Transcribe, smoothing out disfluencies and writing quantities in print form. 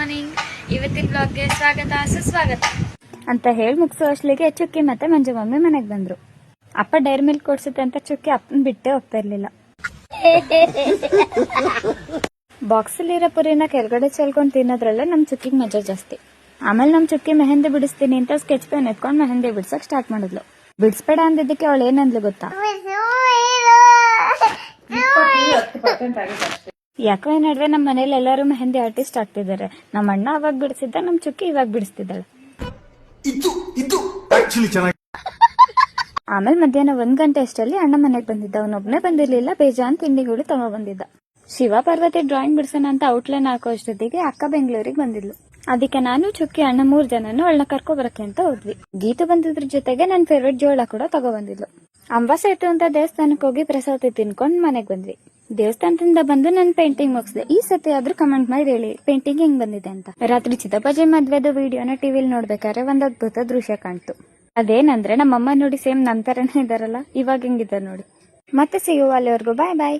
Morning. ಇವತ್ತಿನ ಬ್ಲಾಗ್ಗೆ ಸ್ವಾಗತ ಸುಸ್ವಾಗತ ಅಂತ ಹೇಳಿ ಮುಗಿಸೋ ಅಷ್ಟಲಿಗೆ ಚುಕ್ಕಿ ಮತ್ತೆ ಮಂಜು ಮಮ್ಮಿ ಮನೆಗೆ ಬಂದ್ರು. ಅಪ್ಪ ಡೈರಿ ಮಿಲ್ಕ್ ಕೊಡ್ಸುತ್ತೆ ಅಂತ ಚುಕ್ಕಿ ಅಪ್ಪನ ಬಿಟ್ಟೆ ಹೋಗ್ತಾ ಇರ್ಲಿಲ್ಲ. ಬಾಕ್ಸಲ್ಲಿರೋ ಪುರಿನ ಕೆಳಗಡೆ ಚೆಲ್ಕೊಂಡು ತಿನ್ನೋದ್ರಲ್ಲೇ ನಮ್ ಚುಕ್ಕಿಗೆ ಮಜಾ ಜಾಸ್ತಿ. ಆಮೇಲೆ ನಮ್ ಚುಕ್ಕಿ ಮೆಹಂದಿ ಬಿಡಿಸ್ತೀನಿ ಅಂತ ಸ್ಕೆಚ್ ಪೆನ್ ಎತ್ಕೊಂಡು ಮೆಹಂದಿ ಬಿಡ್ಸಕ್ ಸ್ಟಾರ್ಟ್ ಮಾಡಿದ್ಲು. ಬಿಡಿಸ್ಬೇಡ ಅಂದಿದ್ದಕ್ಕೆ ಅವಳು ಏನಂದ್ಲು ಗೊತ್ತಾ? ಯಾಕೋ ಈ ನಡುವೆ ನಮ್ಮ ಮನೇಲಿ ಎಲ್ಲರೂ ಮೆಹಂದಿ ಆರ್ಟಿಸ್ಟ್ ಆಗ್ತಿದ್ದಾರೆ. ನಮ್ಮ ಅಣ್ಣ ಅವಾಗ ಬಿಡಿಸಿದ್ದ, ನಮ್ ಚುಕ್ಕಿ ಇವಾಗ ಬಿಡಿಸ್ತಿದ್ದಾಳೆ. ಆಮೇಲೆ ಮಧ್ಯಾಹ್ನ 1 ಗಂಟೆ ಅಷ್ಟರಲ್ಲಿ ಅಣ್ಣ ಮನೆಗೆ ಬಂದಿದ್ದ. ಅವನೊಬ್ನೇ ಬಂದಿರ್ಲಿಲ್ಲ, ಬೇಜಾನ್ ತಿಂಡಿಗಳು ತಗೋ ಬಂದಿದ್ದ. ಶಿವ ಪಾರ್ವತಿ ಡ್ರಾಯಿಂಗ್ ಬಿಡ್ಸೋಣ ಅಂತ ಔಟ್ಲೈನ್ ಹಾಕೋ ಅಷ್ಟೊತ್ತಿಗೆ ಅಕ್ಕ ಬೆಂಗಳೂರಿಗೆ ಬಂದಿದ್ಲು. ಅದಕ್ಕೆ ನಾನು ಚುಕ್ಕಿ ಅಣ್ಣ 3 ಜನನು ಅವಳನ್ನ ಕರ್ಕೊ ಬರಕ್ಕೆ ಅಂತ ಹೋದ್ವಿ. ಗೀತು ಬಂದಿದ್ರ ಜೊತೆಗೆ ನನ್ನ ಫೇವ್ರೇಟ್ ಜೋಳ ಕೂಡ ತಗೋ ಬಂದಿದ್ಲು. ಅಂಬಾಸೆಟ್ಟು ಅಂತ ದೇವಸ್ಥಾನಕ್ಕೆ ಹೋಗಿ ಪ್ರಸಾದ ತಿನ್ಕೊಂಡ್ ಮನೆಗ್ ಬಂದ್ವಿ. ದೇವಸ್ಥಾನದಿಂದ ಬಂದು ನಾನು ಪೇಂಟಿಂಗ್ ಮುಗಿಸಿದೆ. ಈ ಸತಿ ಆದ್ರೂ ಕಮೆಂಟ್ ಮಾಡಿ ಹೇಳಿ ಪೇಂಟಿಂಗ್ ಹೆಂಗ್ ಬಂದಿದೆ ಅಂತ. ರಾತ್ರಿ ಚಿತ್ತಪ್ಪಾಜಿ ಮದ್ವೆದು ವಿಡಿಯೋನ ಟಿವಿಲಿ ನೋಡ್ಬೇಕಾದ್ರೆ ಒಂದ್ ಅದ್ಭುತ ದೃಶ್ಯ ಕಾಣ್ತು. ಅದೇನಂದ್ರೆ ನಮ್ಮಮ್ಮ ನೋಡಿ ಸೇಮ್ ನನ್ ತರನೇ ಇದಾರಲ್ಲ, ಇವಾಗ ಹೆಂಗಿದ್ದಾರೆ ನೋಡಿ. ಮತ್ತೆ ಸಿಗುವ, ಅಲ್ಲಿವರೆಗೂ ಬಾಯ್ ಬಾಯ್.